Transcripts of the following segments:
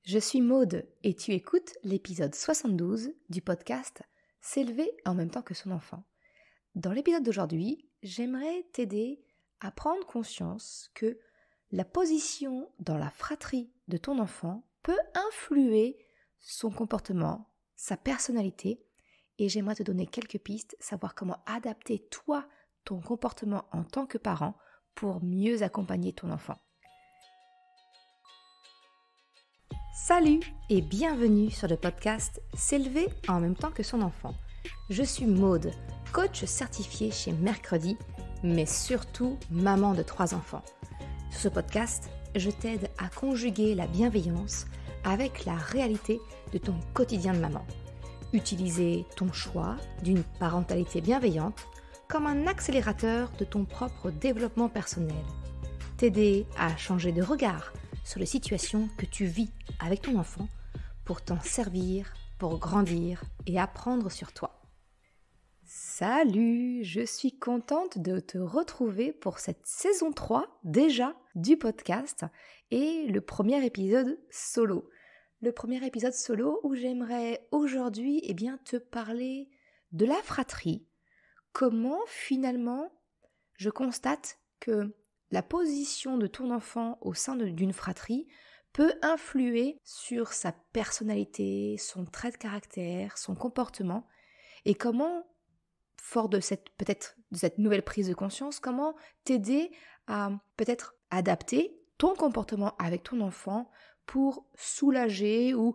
Je suis Maude et tu écoutes l'épisode 72 du podcast S'élever en même temps que son enfant. Dans l'épisode d'aujourd'hui, j'aimerais t'aider à prendre conscience que la position dans la fratrie de ton enfant peut influer son comportement, sa personnalité, et j'aimerais te donner quelques pistes, savoir comment adapter toi, ton comportement en tant que parent pour mieux accompagner ton enfant. Salut et bienvenue sur le podcast S'élever en même temps que son enfant. Je suis Maude, coach certifié chez Mercredi, mais surtout maman de 3 enfants. Sur ce podcast, je t'aide à conjuguer la bienveillance avec la réalité de ton quotidien de maman. Utiliser ton choix d'une parentalité bienveillante comme un accélérateur de ton propre développement personnel. T'aider à changer de regard sur les situations que tu vis avec ton enfant pour t'en servir, pour grandir et apprendre sur toi. Salut, je suis contente de te retrouver pour cette saison 3 déjà du podcast et le premier épisode solo. Le premier épisode solo où j'aimerais aujourd'hui te parler de la fratrie. Comment finalement je constate que la position de ton enfant au sein d'une fratrie peut influer sur sa personnalité, son trait de caractère, son comportement, et comment, fort de cette nouvelle prise de conscience, comment t'aider à peut-être adapter ton comportement avec ton enfant pour soulager ou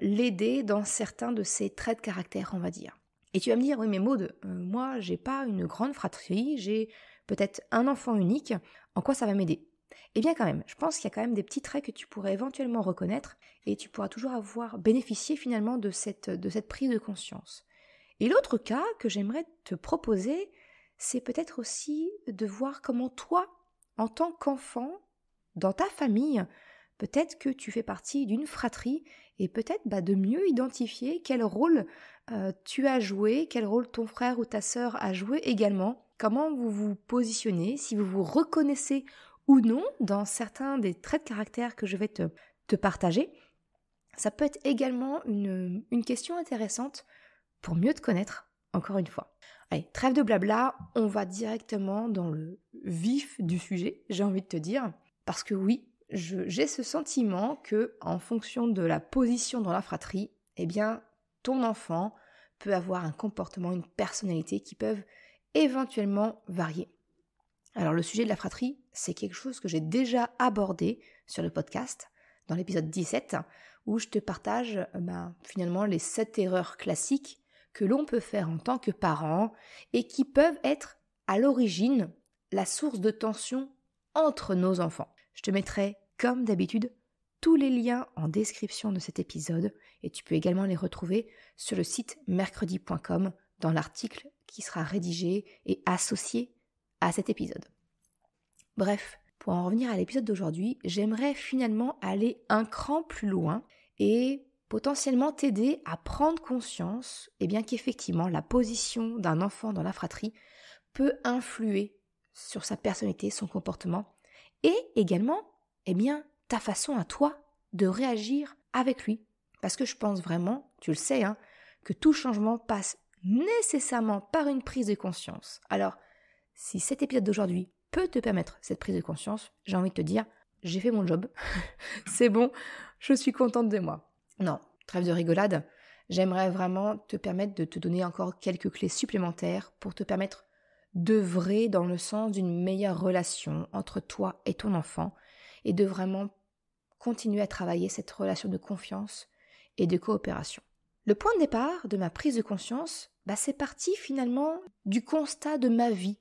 l'aider dans certains de ses traits de caractère, on va dire. Et tu vas me dire, oui mais Maude, moi j'ai pas une grande fratrie, j'ai peut-être un enfant unique, en quoi ça va m'aider ? Eh bien quand même, je pense qu'il y a quand même des petits traits que tu pourrais éventuellement reconnaître et tu pourras toujours avoir bénéficié finalement de cette prise de conscience. Et l'autre cas que j'aimerais te proposer, c'est peut-être aussi de voir comment toi, en tant qu'enfant, dans ta famille, peut-être que tu fais partie d'une fratrie et peut-être de mieux identifier quel rôle tu as joué, quel rôle ton frère ou ta sœur a joué également, comment vous vous positionnez, si vous vous reconnaissez ou non dans certains des traits de caractère que je vais te partager. Ça peut être également une question intéressante pour mieux te connaître, encore une fois. Allez, trêve de blabla, on va directement dans le vif du sujet, j'ai envie de te dire, parce que oui, j'ai ce sentiment que, en fonction de la position dans la fratrie, ton enfant peut avoir un comportement, une personnalité qui peuvent éventuellement varier. Alors le sujet de la fratrie, c'est quelque chose que j'ai déjà abordé sur le podcast, dans l'épisode 17, où je te partage finalement les 7 erreurs classiques que l'on peut faire en tant que parent et qui peuvent être à l'origine la source de tension entre nos enfants. Je te mettrai, comme d'habitude, tous les liens en description de cet épisode et tu peux également les retrouver sur le site mercredi.com dans l'article qui sera rédigé et associé à cet épisode. Bref, pour en revenir à l'épisode d'aujourd'hui, j'aimerais finalement aller un cran plus loin et potentiellement t'aider à prendre conscience qu'effectivement la position d'un enfant dans la fratrie peut influer sur sa personnalité, son comportement et également ta façon à toi de réagir avec lui. Parce que je pense vraiment, tu le sais, que tout changement passe nécessairement par une prise de conscience. Alors, si cet épisode d'aujourd'hui peut te permettre cette prise de conscience, j'ai envie de te dire, j'ai fait mon job, c'est bon, je suis contente de moi. Non, trêve de rigolade, j'aimerais vraiment te permettre de te donner encore quelques clés supplémentaires pour te permettre d'œuvrer dans le sens d'une meilleure relation entre toi et ton enfant et de vraiment continuer à travailler cette relation de confiance et de coopération. Le point de départ de ma prise de conscience, c'est parti finalement du constat de ma vie.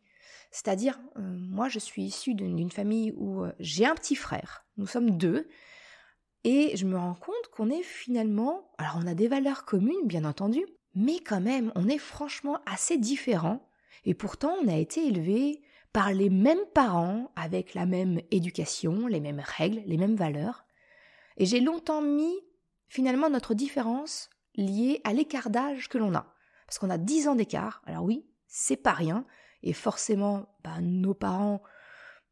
C'est-à-dire, moi je suis issue d'une famille où j'ai un petit frère, nous sommes 2, et je me rends compte qu'on est finalement, alors on a des valeurs communes bien entendu, mais quand même on est franchement assez différents, et pourtant on a été élevés par les mêmes parents, avec la même éducation, les mêmes règles, les mêmes valeurs. Et j'ai longtemps mis finalement notre différence liée à l'écart d'âge que l'on a. Parce qu'on a 10 ans d'écart, alors oui, c'est pas rien, et forcément, nos parents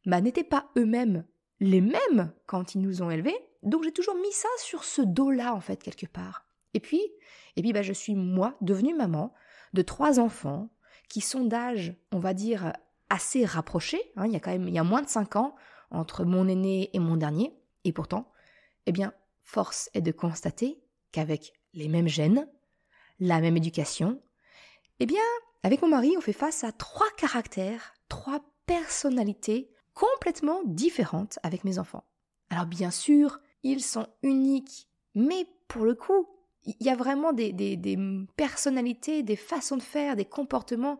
n'étaient pas eux-mêmes les mêmes quand ils nous ont élevés, Donc j'ai toujours mis ça sur ce dos-là, en fait, quelque part. Et puis je suis, moi, devenue maman de 3 enfants qui sont d'âge, on va dire, assez rapprochés. Il y a moins de 5 ans entre mon aîné et mon dernier. Et pourtant, force est de constater qu'avec les mêmes gènes, la même éducation, avec mon mari, on fait face à 3 caractères, 3 personnalités complètement différentes avec mes enfants. Alors bien sûr, ils sont uniques, mais pour le coup, il y a vraiment des personnalités, des façons de faire, des comportements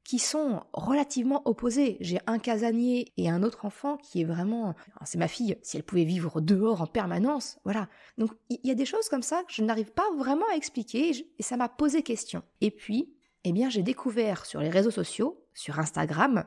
qui sont relativement opposés. J'ai un casanier et un autre enfant qui est vraiment... C'est ma fille, si elle pouvait vivre dehors en permanence, voilà. Donc il y a des choses comme ça que je n'arrive pas vraiment à expliquer et ça m'a posé question. Et puis, j'ai découvert sur les réseaux sociaux, sur Instagram,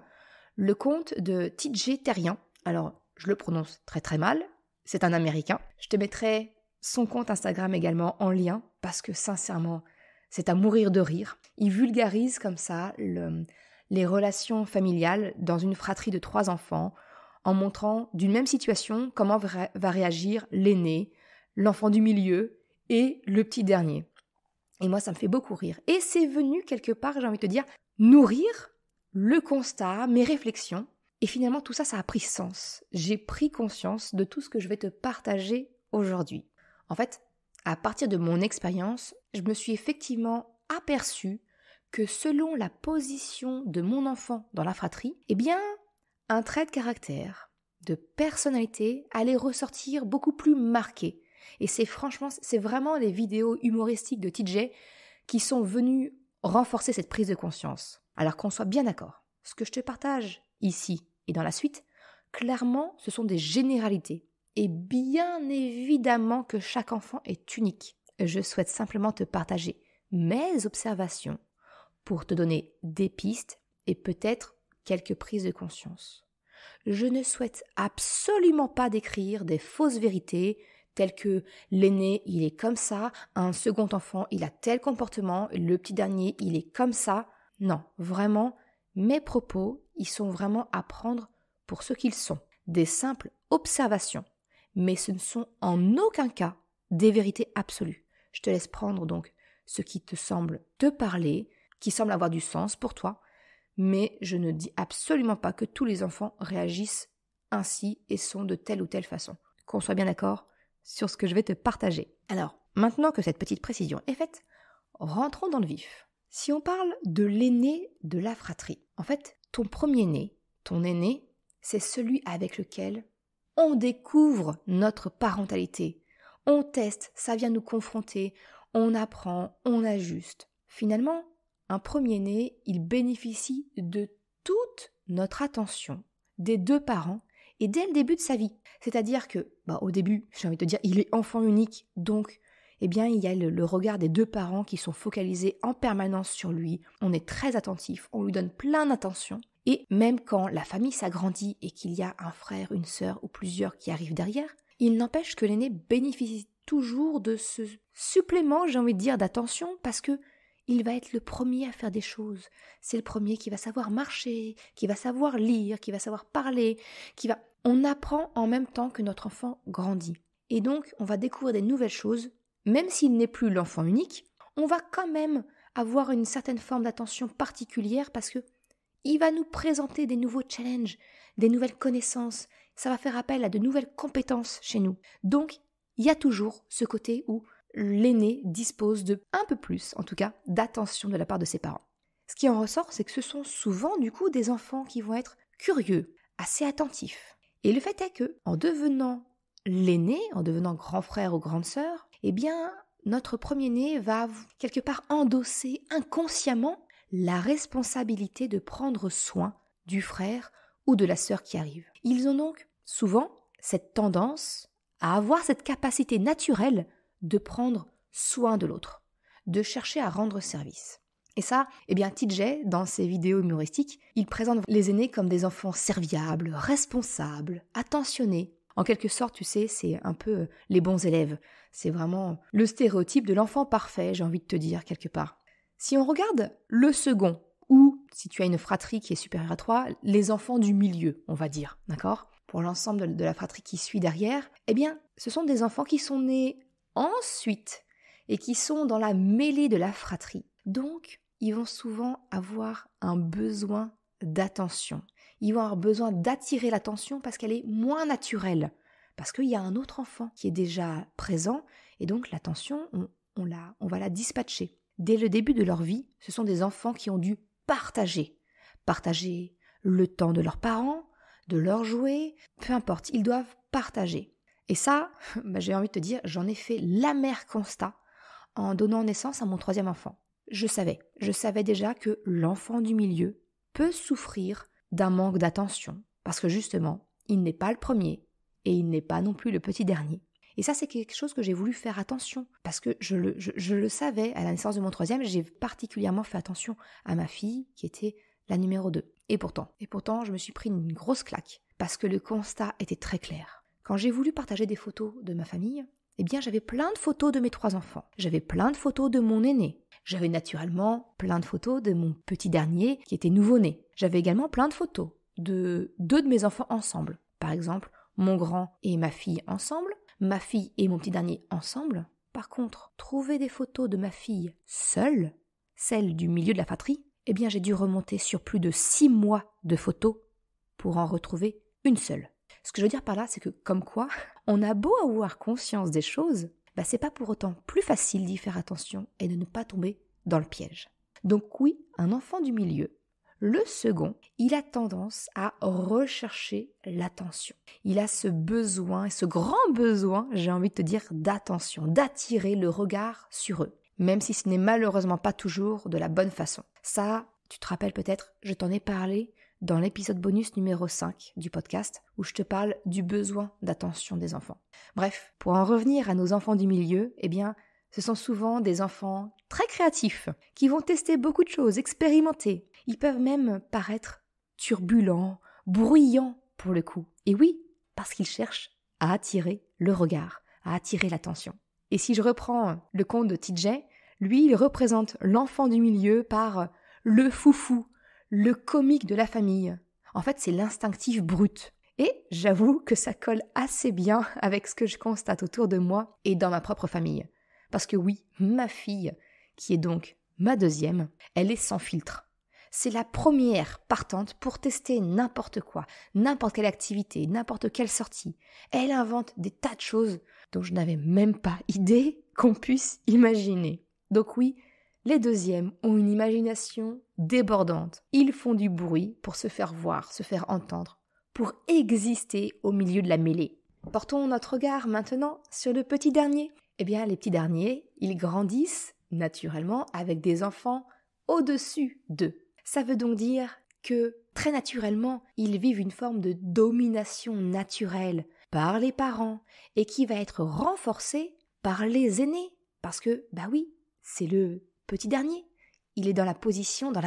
le compte de TJ Terrien. Alors, je le prononce très très mal, c'est un Américain. Je te mettrai son compte Instagram également en lien parce que sincèrement, c'est à mourir de rire. Il vulgarise comme ça les relations familiales dans une fratrie de 3 enfants en montrant d'une même situation comment va réagir l'aîné, l'enfant du milieu et le petit dernier. Et moi, ça me fait beaucoup rire. Et c'est venu quelque part, j'ai envie de te dire, nourrir le constat, mes réflexions. Et finalement, tout ça, ça a pris sens. J'ai pris conscience de tout ce que je vais te partager aujourd'hui. En fait, à partir de mon expérience, je me suis effectivement aperçue que selon la position de mon enfant dans la fratrie, un trait de caractère, de personnalité allait ressortir beaucoup plus marqué. Et c'est vraiment les vidéos humoristiques de TJ qui sont venues renforcer cette prise de conscience. Alors qu'on soit bien d'accord, ce que je te partage ici et dans la suite, clairement, ce sont des généralités. Et bien évidemment que chaque enfant est unique. Je souhaite simplement te partager mes observations pour te donner des pistes et peut-être quelques prises de conscience. Je ne souhaite absolument pas décrire des fausses vérités telles que l'aîné, il est comme ça, un second enfant, il a tel comportement, le petit dernier, il est comme ça. Non, vraiment, mes propos, ils sont vraiment à prendre pour ce qu'ils sont. Des simples observations. Mais ce ne sont en aucun cas des vérités absolues. Je te laisse prendre donc ce qui te semble te parler, qui semble avoir du sens pour toi, mais je ne dis absolument pas que tous les enfants réagissent ainsi et sont de telle ou telle façon. Qu'on soit bien d'accord sur ce que je vais te partager. Alors, maintenant que cette petite précision est faite, rentrons dans le vif. Si on parle de l'aîné de la fratrie, en fait, ton premier-né, ton aîné, c'est celui avec lequel on découvre notre parentalité. On teste, ça vient nous confronter, on apprend, on ajuste. Finalement, un premier-né, il bénéficie de toute notre attention, des 2 parents, et dès le début de sa vie. C'est-à-dire que, au début, j'ai envie de te dire, il est enfant unique, donc, il y a le regard des 2 parents qui sont focalisés en permanence sur lui. On est très attentif, on lui donne plein d'attention. Et même quand la famille s'agrandit et qu'il y a un frère, une sœur ou plusieurs qui arrivent derrière, il n'empêche que l'aîné bénéficie toujours de ce supplément, j'ai envie de dire, d'attention parce que il va être le premier à faire des choses. C'est le premier qui va savoir marcher, qui va savoir lire, qui va savoir parler, On apprend en même temps que notre enfant grandit. Et donc, on va découvrir des nouvelles choses. Même s'il n'est plus l'enfant unique, on va quand même avoir une certaine forme d'attention particulière parce que il va nous présenter des nouveaux challenges, des nouvelles connaissances. Ça va faire appel à de nouvelles compétences chez nous. Donc, il y a toujours ce côté où l'aîné dispose de un peu plus, en tout cas, d'attention de la part de ses parents. Ce qui en ressort, c'est que ce sont souvent, du coup, des enfants qui vont être curieux, assez attentifs. Et le fait est que, en devenant l'aîné, en devenant grand frère ou grande sœur, notre premier-né va quelque part endosser inconsciemment la responsabilité de prendre soin du frère ou de la sœur qui arrive. Ils ont donc souvent cette tendance à avoir cette capacité naturelle de prendre soin de l'autre, de chercher à rendre service. Et ça, TJ, dans ses vidéos humoristiques, il présente les aînés comme des enfants serviables, responsables, attentionnés. En quelque sorte, tu sais, c'est un peu les bons élèves. C'est vraiment le stéréotype de l'enfant parfait, j'ai envie de te dire, quelque part. Si on regarde le second, ou si tu as une fratrie qui est supérieure à toi, les enfants du milieu, on va dire, d'accord ? Pour l'ensemble de la fratrie qui suit derrière, ce sont des enfants qui sont nés ensuite et qui sont dans la mêlée de la fratrie. Donc, ils vont souvent avoir un besoin d'attention. Ils vont avoir besoin d'attirer l'attention parce qu'elle est moins naturelle. Parce qu'il y a un autre enfant qui est déjà présent et donc l'attention, on va la dispatcher. Dès le début de leur vie, ce sont des enfants qui ont dû partager. Partager le temps de leurs parents, de leurs jouets, peu importe, ils doivent partager. Et ça, j'ai envie de te dire, j'en ai fait l'amer constat en donnant naissance à mon 3e enfant. Je savais déjà que l'enfant du milieu peut souffrir d'un manque d'attention, parce que justement, il n'est pas le premier et il n'est pas non plus le petit dernier. Et ça, c'est quelque chose que j'ai voulu faire attention, parce que je le savais, à la naissance de mon 3e, j'ai particulièrement fait attention à ma fille, qui était la numéro 2. Et pourtant, je me suis pris une grosse claque, parce que le constat était très clair. Quand j'ai voulu partager des photos de ma famille, eh bien, j'avais plein de photos de mes 3 enfants. J'avais plein de photos de mon aîné. J'avais naturellement plein de photos de mon petit dernier, qui était nouveau-né. J'avais également plein de photos de 2 de mes enfants ensemble. Par exemple, mon grand et ma fille ensemble, ma fille et mon petit dernier ensemble. Par contre, trouver des photos de ma fille seule, celle du milieu de la fratrie, eh bien j'ai dû remonter sur plus de 6 mois de photos pour en retrouver une seule. Ce que je veux dire par là, c'est que comme quoi, on a beau avoir conscience des choses, c'est pas pour autant plus facile d'y faire attention et de ne pas tomber dans le piège. Donc oui, un enfant du milieu, le second, il a tendance à rechercher l'attention. Il a ce besoin, et ce grand besoin, j'ai envie de te dire, d'attention, d'attirer le regard sur eux, même si ce n'est malheureusement pas toujours de la bonne façon. Ça, tu te rappelles peut-être, je t'en ai parlé dans l'épisode bonus numéro 5 du podcast, où je te parle du besoin d'attention des enfants. Bref, pour en revenir à nos enfants du milieu, eh bien, ce sont souvent des enfants très créatifs, qui vont tester beaucoup de choses, expérimenter. Ils peuvent même paraître turbulents, bruyants pour le coup. Et oui, parce qu'ils cherchent à attirer le regard, à attirer l'attention. Et si je reprends le conte de TJ, lui, il représente l'enfant du milieu par le foufou, le comique de la famille. En fait, c'est l'instinctif brut. Et j'avoue que ça colle assez bien avec ce que je constate autour de moi et dans ma propre famille. Parce que oui, ma fille, qui est donc ma 2e, elle est sans filtre. C'est la première partante pour tester n'importe quoi, n'importe quelle activité, n'importe quelle sortie. Elle invente des tas de choses dont je n'avais même pas idée qu'on puisse imaginer. Donc oui, les 2e ont une imagination débordante. Ils font du bruit pour se faire voir, se faire entendre, pour exister au milieu de la mêlée. Portons notre regard maintenant sur le petit dernier. Eh bien, les petits derniers, ils grandissent naturellement avec des enfants au-dessus d'eux. Ça veut donc dire que, très naturellement, ils vivent une forme de domination naturelle par les parents et qui va être renforcée par les aînés. Parce que, oui, c'est le petit dernier. Il est dans la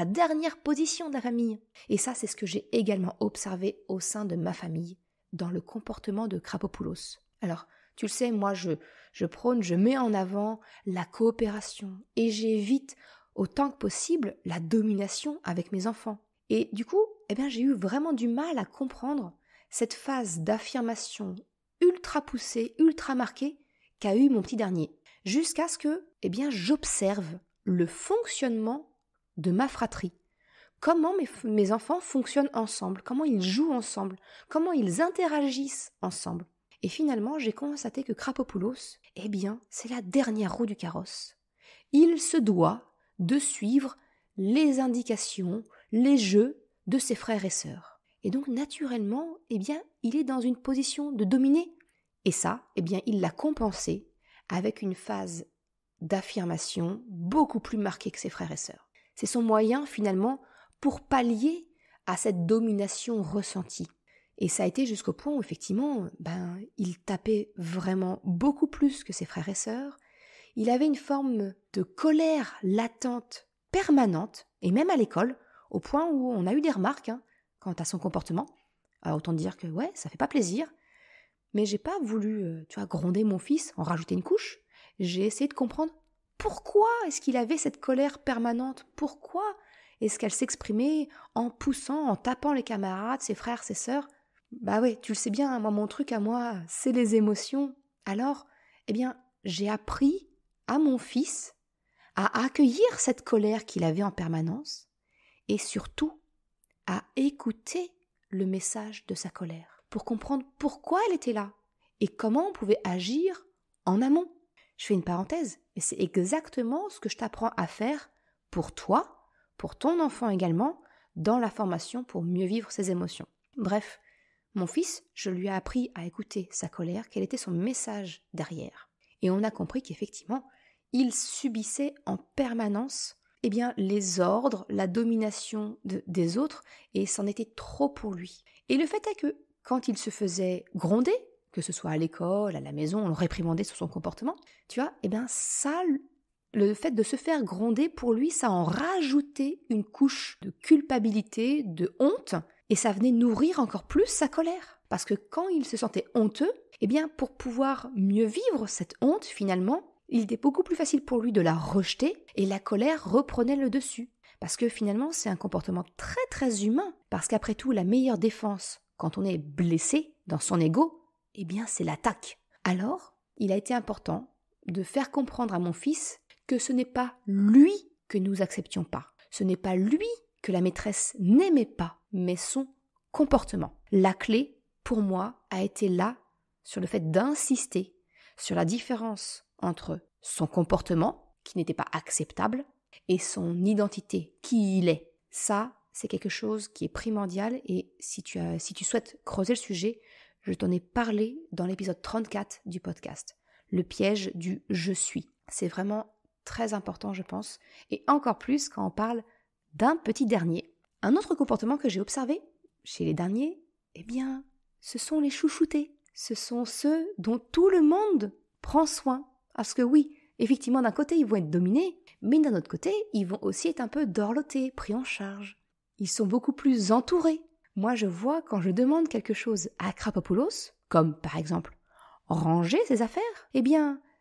dernière position de la famille. Et ça, c'est ce que j'ai également observé au sein de ma famille, dans le comportement de Krapopoulos. Alors, tu le sais, moi, je prône, je mets en avant la coopération et j'évite autant que possible la domination avec mes enfants. Et du coup, j'ai eu vraiment du mal à comprendre cette phase d'affirmation ultra poussée, ultra marquée qu'a eu mon petit dernier. Jusqu'à ce que, j'observe le fonctionnement de ma fratrie. Comment mes enfants fonctionnent ensemble, comment ils jouent ensemble, comment ils interagissent ensemble. Et finalement, j'ai constaté que Krapopoulos, c'est la dernière roue du carrosse. Il se doit de suivre les indications, les jeux de ses frères et sœurs. Et donc, naturellement, il est dans une position de dominer. Et ça, il l'a compensé avec une phase d'affirmation beaucoup plus marquée que ses frères et sœurs. C'est son moyen, finalement, pour pallier à cette domination ressentie. Et ça a été jusqu'au point où, effectivement, il tapait vraiment beaucoup plus que ses frères et sœurs. Il avait une forme de colère latente, permanente, et même à l'école, au point où on a eu des remarques quant à son comportement. Alors, autant dire que, ça fait pas plaisir. Mais j'ai pas voulu, gronder mon fils, en rajouter une couche. J'ai essayé de comprendre pourquoi est-ce qu'il avait cette colère permanente, pourquoi est-ce qu'elle s'exprimait en poussant, en tapant les camarades, ses frères, ses sœurs. Tu le sais bien, moi, mon truc à moi, c'est les émotions, Alors, j'ai appris à mon fils à accueillir cette colère qu'il avait en permanence et surtout à écouter le message de sa colère pour comprendre pourquoi elle était là et comment on pouvait agir en amont. Je fais une parenthèse, mais c'est exactement ce que je t'apprends à faire pour toi, pour ton enfant également, dans la formation pour mieux vivre ses émotions. Bref, mon fils, je lui ai appris à écouter sa colère, quel était son message derrière. Et on a compris qu'effectivement, il subissait en permanence les ordres, la domination des autres, et c'en était trop pour lui. Et le fait est que, quand il se faisait gronder, que ce soit à l'école, à la maison, on le réprimandait sur son comportement, ça, le fait de se faire gronder, pour lui, ça en rajoutait une couche de culpabilité, de honte, et ça venait nourrir encore plus sa colère. Parce que quand il se sentait honteux, pour pouvoir mieux vivre cette honte, finalement, il était beaucoup plus facile pour lui de la rejeter et la colère reprenait le dessus. Parce que finalement, c'est un comportement très très humain. Parce qu'après tout, la meilleure défense quand on est blessé dans son ego, c'est l'attaque. Alors, il a été important de faire comprendre à mon fils que ce n'est pas lui que nous acceptions pas. Ce n'est pas lui que la maîtresse n'aimait pas, mais son comportement. La clé, pour moi, a été là sur le fait d'insister sur la différence entre son comportement, qui n'était pas acceptable, et son identité, qui il est. Ça, c'est quelque chose qui est primordial, et si tu souhaites creuser le sujet, je t'en ai parlé dans l'épisode 34 du podcast. Le piège du « je suis ». C'est vraiment très important, je pense, et encore plus quand on parle d'un petit dernier. Un autre comportement que j'ai observé chez les derniers, ce sont les chouchoutés. Ce sont ceux dont tout le monde prend soin. Parce que oui, effectivement, d'un côté, ils vont être dominés, mais d'un autre côté, ils vont aussi être un peu dorlotés, pris en charge. Ils sont beaucoup plus entourés. Moi, je vois quand je demande quelque chose à Krapopoulos, comme par exemple ranger ses affaires,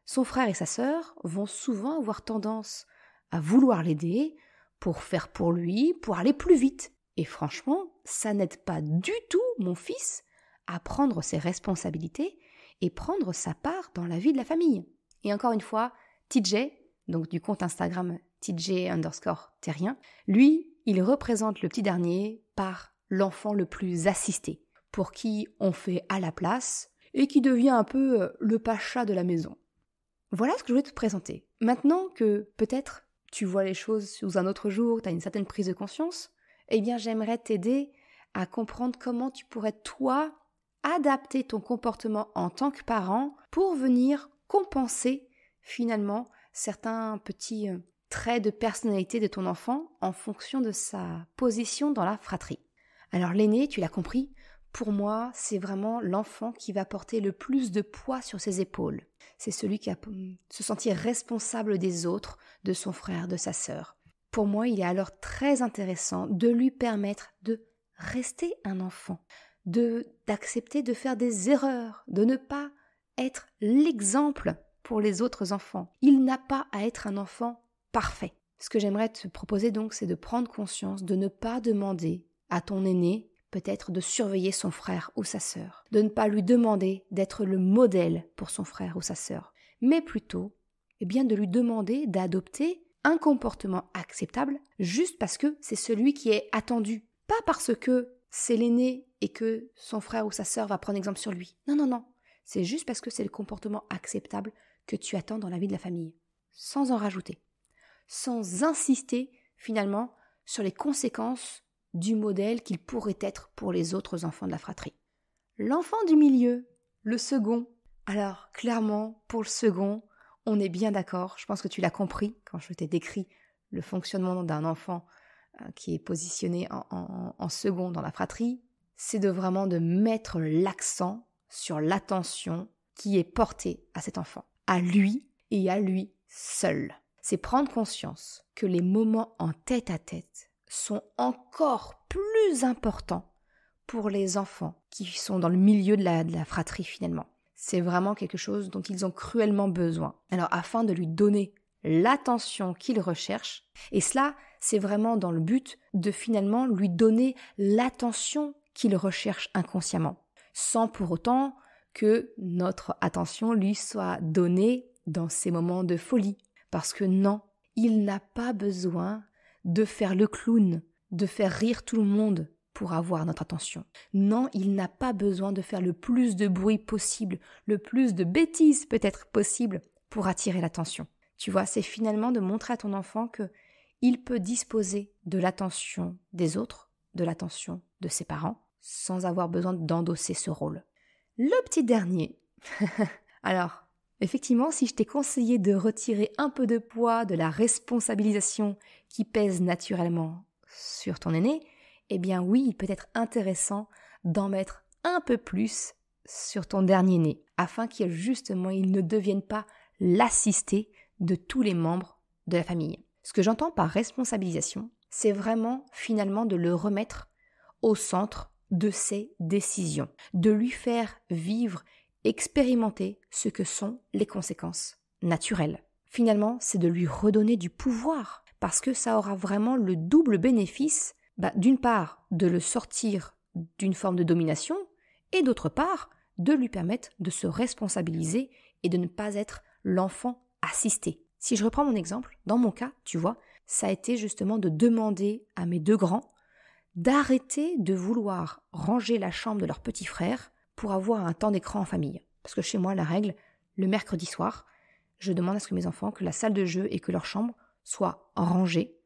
son frère et sa sœur vont souvent avoir tendance à vouloir l'aider pour faire pour lui, pour aller plus vite. Et franchement, ça n'aide pas du tout mon fils à prendre ses responsabilités et prendre sa part dans la vie de la famille. Et encore une fois, TJ, donc du compte Instagram TJ_terrien, lui, il représente le petit dernier par l'enfant le plus assisté, pour qui on fait à la place et qui devient un peu le pacha de la maison. Voilà ce que je voulais te présenter. Maintenant que peut-être tu vois les choses sous un autre jour, tu as une certaine prise de conscience, j'aimerais t'aider à comprendre comment tu pourrais, toi, adapter ton comportement en tant que parent pour venir compenser finalement certains petits traits de personnalité de ton enfant en fonction de sa position dans la fratrie. Alors l'aîné, tu l'as compris, pour moi, c'est vraiment l'enfant qui va porter le plus de poids sur ses épaules. C'est celui qui va se sentir responsable des autres, de son frère, de sa sœur. Pour moi, il est alors très intéressant de lui permettre de rester un enfant, d'accepter de faire des erreurs, de ne pas être l'exemple pour les autres enfants. Il n'a pas à être un enfant parfait. Ce que j'aimerais te proposer donc, c'est de prendre conscience, de ne pas demander à ton aîné peut-être de surveiller son frère ou sa sœur, de ne pas lui demander d'être le modèle pour son frère ou sa sœur, mais plutôt de lui demander d'adopter un comportement acceptable juste parce que c'est celui qui est attendu, pas parce que c'est l'aîné et que son frère ou sa sœur va prendre exemple sur lui. Non, c'est juste parce que c'est le comportement acceptable que tu attends dans la vie de la famille, sans en rajouter, sans insister finalement sur les conséquences du modèle qu'il pourrait être pour les autres enfants de la fratrie. L'enfant du milieu, le second. Alors, clairement, pour le second, on est bien d'accord, je pense que tu l'as compris quand je t'ai décrit le fonctionnement d'un enfant qui est positionné en second dans la fratrie, c'est vraiment de mettre l'accent sur l'attention qui est portée à cet enfant, à lui et à lui seul. C'est prendre conscience que les moments en tête-à-tête sont encore plus importants pour les enfants qui sont dans le milieu de la fratrie finalement. C'est vraiment quelque chose dont ils ont cruellement besoin. Alors afin de lui donner l'attention qu'il recherche, et cela c'est vraiment dans le but de finalement lui donner l'attention qu'il recherche inconsciemment, sans pour autant que notre attention lui soit donnée dans ces moments de folie. Parce que non, il n'a pas besoin de faire le clown, de faire rire tout le monde pour avoir notre attention. Non, il n'a pas besoin de faire le plus de bruit possible, le plus de bêtises peut-être possible pour attirer l'attention. Tu vois, c'est finalement de montrer à ton enfant que il peut disposer de l'attention des autres, de l'attention de ses parents, sans avoir besoin d'endosser ce rôle. Le petit dernier. Alors, effectivement, si je t'ai conseillé de retirer un peu de poids de la responsabilisation qui pèse naturellement sur ton aîné, eh bien oui, il peut être intéressant d'en mettre un peu plus sur ton dernier-né, afin qu'il ne devienne pas l'assisté de tous les membres de la famille. Ce que j'entends par responsabilisation, c'est vraiment finalement de le remettre au centre de ses décisions, de lui faire vivre, expérimenter ce que sont les conséquences naturelles. Finalement, c'est de lui redonner du pouvoir, parce que ça aura vraiment le double bénéfice, d'une part, de le sortir d'une forme de domination, et d'autre part, de lui permettre de se responsabiliser et de ne pas être l'enfant assisté. Si je reprends mon exemple, dans mon cas, tu vois, ça a été justement de demander à mes 2 grands d'arrêter de vouloir ranger la chambre de leur petit frère pour avoir un temps d'écran en famille. Parce que chez moi, la règle, le mercredi soir, je demande à ce que mes enfants, que la salle de jeu et que leur chambre soient rangées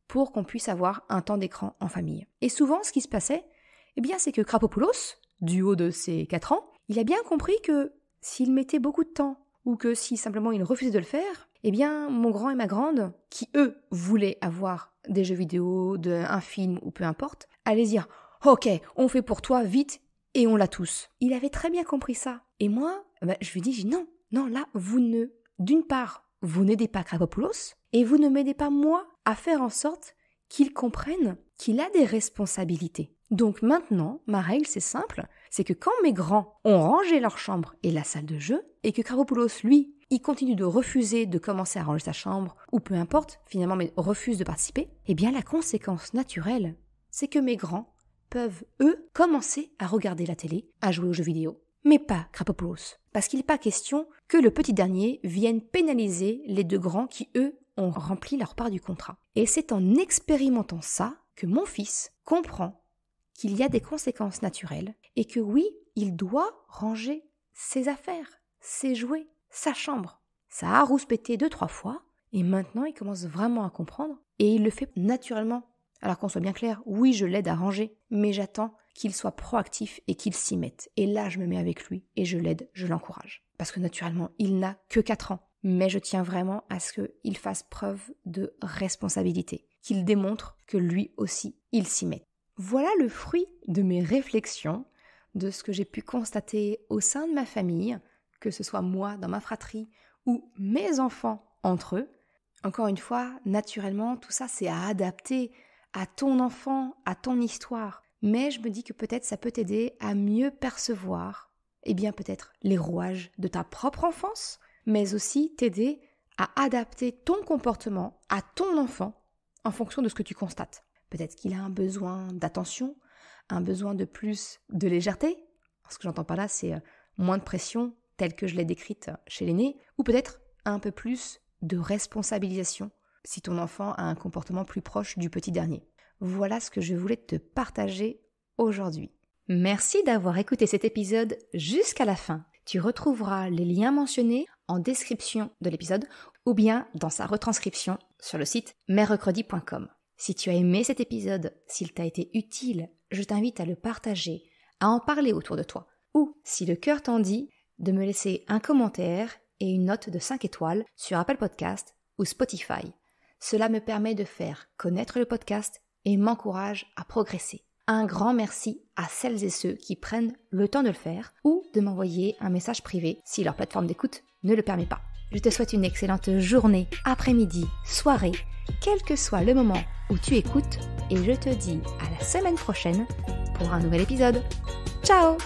pour qu'on puisse avoir un temps d'écran en famille. Et souvent, ce qui se passait, c'est que Krapopoulos, du haut de ses 4 ans, il a bien compris que s'il mettait beaucoup de temps ou que si simplement il refusait de le faire, mon grand et ma grande, qui eux voulaient avoir des jeux vidéo, un film ou peu importe, allaient dire « Ok, on fait pour toi vite et on l'a tous ». Il avait très bien compris ça. Et moi, je lui dis non, là, d'une part, vous n'aidez pas Krapopoulos et vous ne m'aidez pas moi à faire en sorte qu'il comprenne qu'il a des responsabilités. Donc maintenant, ma règle c'est simple, c'est que quand mes grands ont rangé leur chambre et la salle de jeu, et que Krapopoulos, lui, il continue de refuser de commencer à ranger sa chambre, ou peu importe, finalement, mais refuse de participer, la conséquence naturelle, c'est que mes grands peuvent, eux, commencer à regarder la télé, à jouer aux jeux vidéo. Mais pas Krapopoulos, parce qu'il n'est pas question que le petit dernier vienne pénaliser les 2 grands qui, eux, ont rempli leur part du contrat. Et c'est en expérimentant ça que mon fils comprend qu'il y a des conséquences naturelles et que oui, il doit ranger ses affaires, ses jouets, sa chambre. Ça a rouspété 2-3 fois et maintenant il commence vraiment à comprendre et il le fait naturellement. Alors qu'on soit bien clair, oui, je l'aide à ranger, mais j'attends qu'il soit proactif et qu'il s'y mette. Et là, je me mets avec lui et je l'aide, je l'encourage. Parce que naturellement, il n'a que 4 ans. Mais je tiens vraiment à ce qu'il fasse preuve de responsabilité, qu'il démontre que lui aussi, il s'y met. Voilà le fruit de mes réflexions, de ce que j'ai pu constater au sein de ma famille, que ce soit moi dans ma fratrie ou mes enfants entre eux. Encore une fois, naturellement, tout ça c'est à adapter à ton enfant, à ton histoire. Mais je me dis que peut-être ça peut t'aider à mieux percevoir, peut-être les rouages de ta propre enfance, mais aussi t'aider à adapter ton comportement à ton enfant en fonction de ce que tu constates. Peut-être qu'il a un besoin d'attention, un besoin de plus de légèreté. Ce que j'entends par là, c'est moins de pression, telle que je l'ai décrite chez l'aîné, ou peut-être un peu plus de responsabilisation, si ton enfant a un comportement plus proche du petit dernier. Voilà ce que je voulais te partager aujourd'hui. Merci d'avoir écouté cet épisode jusqu'à la fin. Tu retrouveras les liens mentionnés en description de l'épisode ou bien dans sa retranscription sur le site merrecredi.com. Si tu as aimé cet épisode, s'il t'a été utile, je t'invite à le partager, à en parler autour de toi. Ou, si le cœur t'en dit, de me laisser un commentaire et une note de 5 étoiles sur Apple Podcast ou Spotify. Cela me permet de faire connaître le podcast et m'encourage à progresser. Un grand merci à celles et ceux qui prennent le temps de le faire ou de m'envoyer un message privé si leur plateforme d'écoute ne le permet pas. Je te souhaite une excellente journée, après-midi, soirée, quel que soit le moment où tu écoutes et je te dis à la semaine prochaine pour un nouvel épisode. Ciao!